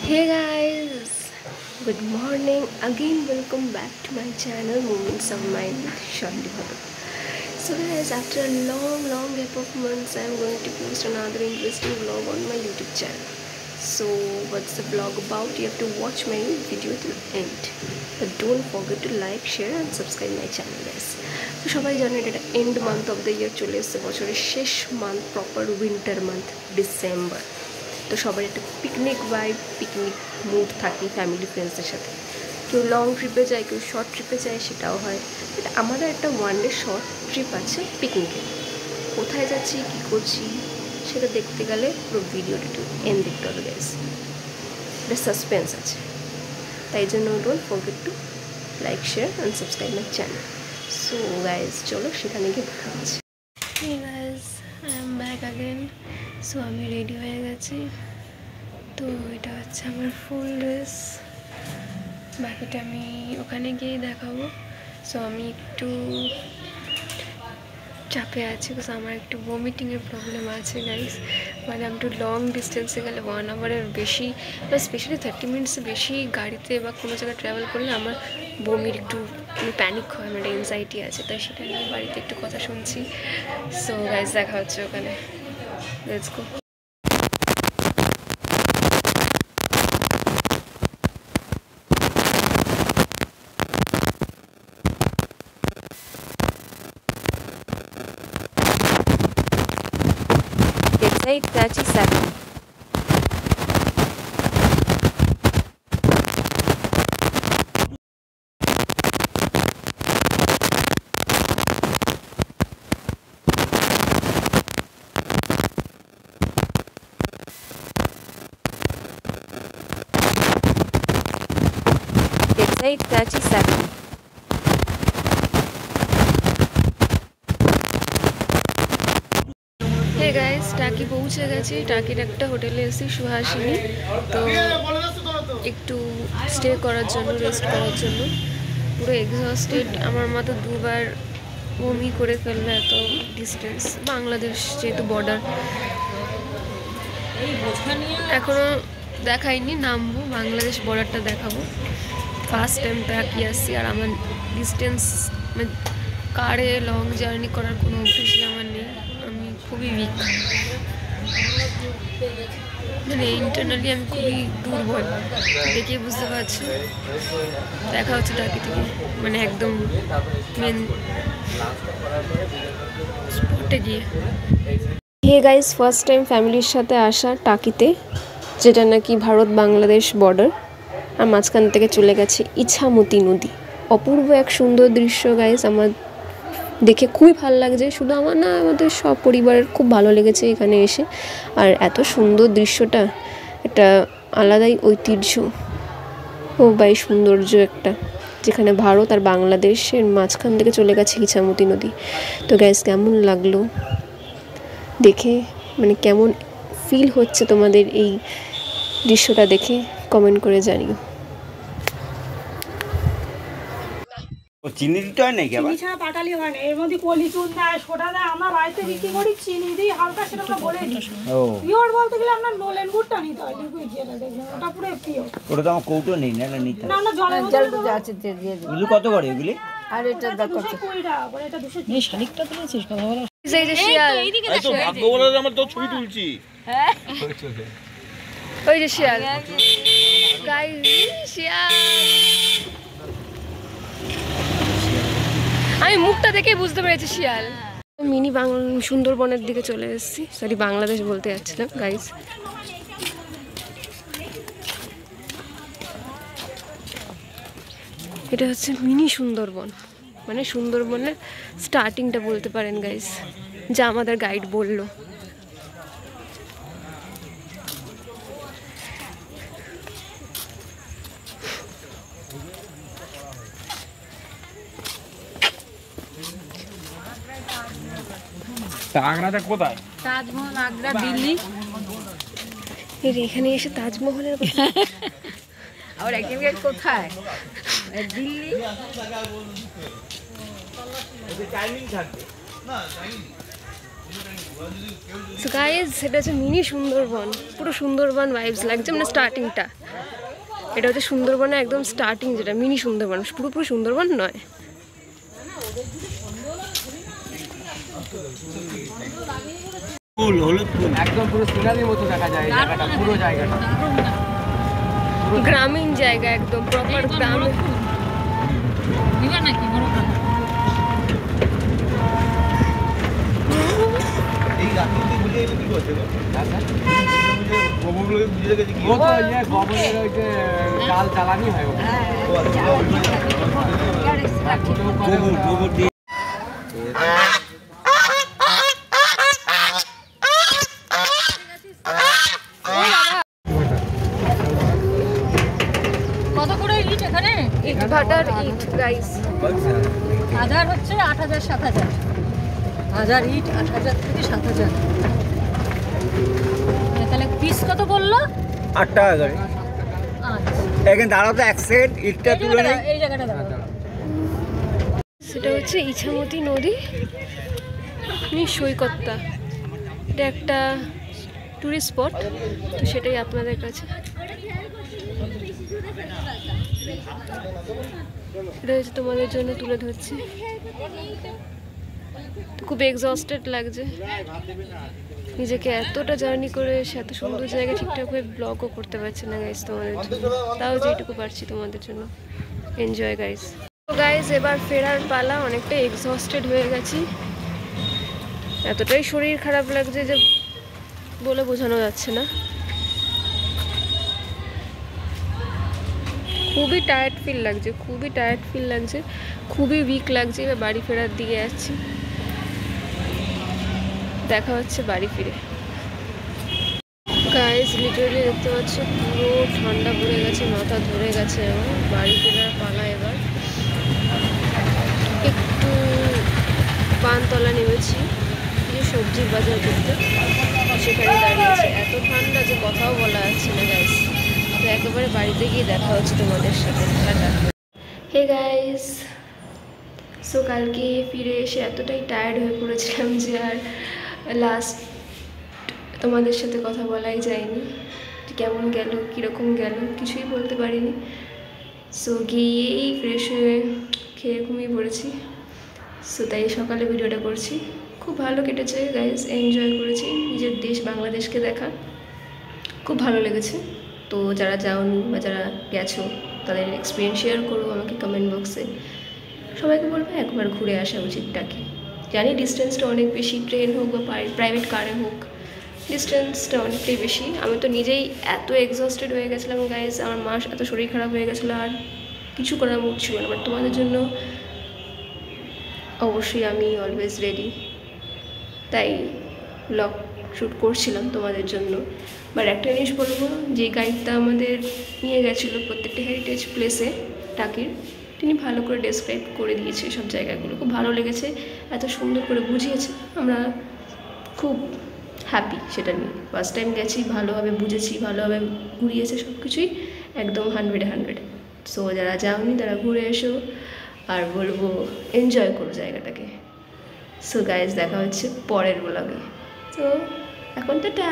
Hey guys, good morning. Again, welcome back to my channel Moments of Mind with Shandi Bhagat. So guys, after a long gap of months, I am going to post another interesting vlog on my YouTube channel. So what's the vlog about? You have to watch my video till end. But don't forget to like, share and subscribe my channel guys. So সবাই জানেন এটা end month of the year চলে এসেছে, বছরের শেষ month, proper winter month, December. তো সবার একটা পিকনিক ভাইব, পিকনিক মুড থাকে ফ্যামিলি ফ্রেন্ডসদের সাথে। কেউ লং ট্রিপে যায়, কেউ শর্ট ট্রিপে যায়, সেটাও হয়। বাট আমাদের একটা ওয়ান ডে শর্ট ট্রিপ আছে পিকনিকে। কোথায় যাচ্ছি, কী করছি সেটা দেখতে গেলে পুরো ভিডিওটা একটু এন্ড দেখতে হবে গাইজ। একটা সাসপেন্স আছে, তাই জন্য don't forget to like, share and subscribe my channel. So guys চলো সেখানে গিয়ে ভাবছি। Guys I am back again. So আমি রেডি হয়ে গেছি। তো এটা হচ্ছে আমার ফুল ড্রেস, বাকিটা আমি ওখানে গিয়ে দেখাবো। সো আমি একটু চাপে আছি, বিকজ আমার একটু ভমিটিংয়ের প্রবলেম আছে গাইস। মানে আমি একটু লং ডিস্টেন্সে গেলে 1 আওয়ারের বেশি বা স্পেশালি 30 মিনিটসে বেশি গাড়িতে বা কোনো জায়গায় ট্রাভেল করলে আমার বমির একটু প্যানিক হয়, আমার এনজাইটি আছে, তাই সেটা নিয়ে বাড়িতে একটু কথা শুনছি। সো গাইস দেখা হচ্ছে ওখানে, let's go. It's 8:37. It's 8:37. Hey guys, টাকি পৌঁছে গেছি। টাকির একটা হোটেলে এসেছি, সুহাসিনী। তো একটু স্টে করার জন্য, রেস্ট করার জন্য। পুরো এক্সস্টেড, আমার মতো দুবার বমি করে ফেললো, এত ডিস্টেন্স। বাংলাদেশ যেহেতু বর্ডার, এখনও দেখাইনি, নামবো, বাংলাদেশ বর্ডারটা দেখাবো। ফার্স্ট টাইম টাকি আসছি, আর আমার ডিস্টেন্স মানে কারে লং জার্নি করার কোনো অভ্যেসই আমার নেই। আমি খুবই উইক, মানে ইন্টারনালি আমি খুবই দুর্বল, দেখে বুঝতে পারছি। দেখা হচ্ছে টাকি থেকে, মানে একদম মেন স্পটে গিয়ে। হে গাইস, ফার্স্ট টাইম ফ্যামিলির সাথে আসা টাকিতে, যেটা নাকি ভারত বাংলাদেশ বর্ডার। আর মাঝখান থেকে চলে গেছে ইছামতি নদী। অপূর্ব এক সুন্দর দৃশ্য গাইস, আমার দেখে খুবই ভালো লাগছে। শুধু আমার না, আমাদের সব পরিবারের খুব ভালো লেগেছে এখানে এসে। আর এত সুন্দর দৃশ্যটা, একটা আলাদাই ঐতিহ্য ও বাই সৌন্দর্য একটা, যেখানে ভারত আর বাংলাদেশের মাঝখান থেকে চলে গেছে ইছামতি নদী। তো গাইস কেমন লাগলো দেখে, মানে কেমন ফিল হচ্ছে তোমাদের এই দৃশ্যটা দেখে, কমেন্ট করে জানিও। চিনি দিতে হয় নাকি? চিনি ছাড়া পাটালি হয় না, এর মধ্যে কলি চুন দেয়, সোডা দেয়। আমরা বাড়িতে বিক্রি করি চিনি দিই হালকা, সেটা আমরা বলে দিই। পিওর বলতে গেলে আপনার নোলেন গুড়টা নিতে হয়, লিকুইড যেটা দেখবেন ওটা পুরো পিওর। ওটা তো আমার কৌটো নেই, না নিতে না না, জলের মধ্যে আছে দিয়ে দিই। এগুলি কত করে এগুলি? আর এটা দেখো 220 টাকা করে, এটা 200। এই শালিকটা তুলেছিস কথা বলা। এই যে শিয়াল, এই তো ভাগ্য বলে আমরা তো ছবি তুলছি। ওই যে শিয়াল গাইস, শিয়াল। আমি মুখটা দেখে বুঝতে পেরেছি শিয়াল। মিনি সুন্দরবনের দিকে চলে এসেছি, সরি বাংলাদেশ বলতে যাচ্ছিলাম গাইস। এটা হচ্ছে মিনি সুন্দরবন, মানে সুন্দরবনের স্টার্টিংটা বলতে পারেন গাইস, যা আমাদের গাইড বললো। আগ্রাটা কোথায়? তাজমহল আগ্রা, দিল্লি। এখানে এসে তাজমহলের আর একদিন কোথায়? দিল্লি। টাইমিং থাকবে না, সো গাইজ, সেটা হচ্ছে মিনি সুন্দরবন। পুরো সুন্দরবন ভাইবস লাগছে, মানে স্টার্টিংটা। এটা হচ্ছে সুন্দরবনে একদম স্টার্টিং, যেটা মিনি সুন্দরবন, পুরোপুরি সুন্দরবন নয়। ফুল হলুদ ফুল একদম পুরো সিনারির মতো দেখা যায় এই জায়গাটা, পুরো জায়গাটা গ্রামীণ জায়গা, একদম প্রপার গ্রামে। দিবা নাকি বড় কথা? এই রাত্রিতে বুঝে এসে কি করছে গো? গোবরগুলোকে বুঝে রেখেছে কি? ও তো ইয়ে গোবরের ওই যে জাল জ্বালানি হয় ওটা। গোবর গোবর দিয়ে কত করে ইট এখানে? ইট ভাটার ইট গাইস। হাজার হচ্ছে 8,000 7,000। 1000 ইট 8,000 থেকে 7,000। তাহলে পিস কত বললো? 8 টাকা করে। আচ্ছা, এখানে দাঁড়াও তো এক সেকেন্ড, ইটটা তুলে নেই। এই জায়গাটা দাও। সেটা হচ্ছে ইছামতি নদী সৈকতটা। এটা একটা টুরিস্ট স্পট, তো সেটাই আপনাদের কাছে। এটা হচ্ছে তোমাদের জন্য তুলে ধরছি। খুব এক্সস্টেড লাগছে, নিজেকে এতটা জার্নি করে এসে এত সুন্দর জায়গা ঠিকঠাকভাবে ব্লগও করতে পারছি না গাইস তোমাদের জন্য, তাও যেটুকু পারছি তোমাদের জন্য। Enjoy guys. তো গাইস এবার ফেরার পালা, অনেকটা এক্সস্টেড হয়ে গেছি, এতটাই শরীর খারাপ লাগছে যে বলে বোঝানো যাচ্ছে না। খুবই টায়ার্ড ফিল লাগছে, খুবই টায়ার্ড ফিল লাগছে, খুবই উইক লাগছে। এবার বাড়ি ফেরার দিকে যাচ্ছি, দেখা হচ্ছে বাড়ি ফিরে। গাইস লিটারালি দেখতে পাচ্ছ পুরো ঠান্ডা পড়ে গেছে, মাথা ধরে গেছে। আমার বাড়ি ফেরার পালা এবার। একটু পানতলা নেমেছি যে সবজির বাজার করতে, সেখানে দাঁড়িয়েছি। এত ঠান্ডা যে কথাও বলা যাচ্ছে না গাইস। তো একেবারে বাড়িতে গিয়ে দেখা হচ্ছে তোমাদের সাথে। টাটা। হে গাইস, সো কালকে ফিরে এসে এতটাই টায়ার্ড হয়ে পড়েছিলাম যে আর লাস্ট তোমাদের সাথে কথা বলাই যায়নি। কেমন গেল, কীরকম গেল কিছুই বলতে পারিনি। সো গিয়েই ফ্রেশ হয়ে খেয়ে ঘুমিয়ে পড়েছি। সো তাই সকালে ভিডিওটা করছি। খুব ভালো কেটেছে গাইস, এনজয় করেছি। নিজের দেশ বাংলাদেশকে দেখা খুব ভালো লেগেছে। তো যারা যাওনি বা যারা গেছো তাদের এক্সপিরিয়েন্স শেয়ার করো আমাকে কমেন্ট বক্সে। সবাইকে বলবো একবার ঘুরে আসা উচিত টাকি। জানি ডিস্টেন্সটা অনেক বেশি, ট্রেন হোক বা প্রাইভেট কারে হোক, ডিস্টেন্সটা অনেকটাই বেশি। আমি তো নিজেই এত এক্সস্টেড হয়ে গেছিলাম গাইজ, আমার মাস এত শরীর খারাপ হয়ে গেছিলো, আর কিছু করার মুড ছিল না। বাট তোমাদের জন্য অবশ্যই আমি অলওয়েজ রেডি, তাই ব্লগ শ্যুট করছিলাম তোমাদের জন্য। বাট একটা জিনিস বলবো, যে গাইডটা আমাদের নিয়ে গেছিলো প্রত্যেকটা হেরিটেজ প্লেসে টাকির, তিনি ভালো করে ডেসক্রাইব করে দিয়েছে সব জায়গাগুলো, খুব ভালো লেগেছে, এত সুন্দর করে বুঝিয়েছে। আমরা খুব হ্যাপি সেটা নিয়ে। ফার্স্ট টাইম গেছি, ভালোভাবে বুঝেছি, ভালোভাবে ঘুরিয়েছে সব কিছুই, একদম 100-100। সো যারা যাওনি তারা ঘুরে এসো, আর বলবো এনজয় করো জায়গাটাকে। সো গাইজ দেখা হচ্ছে পরের ব্লগে। তো এখন টাটা।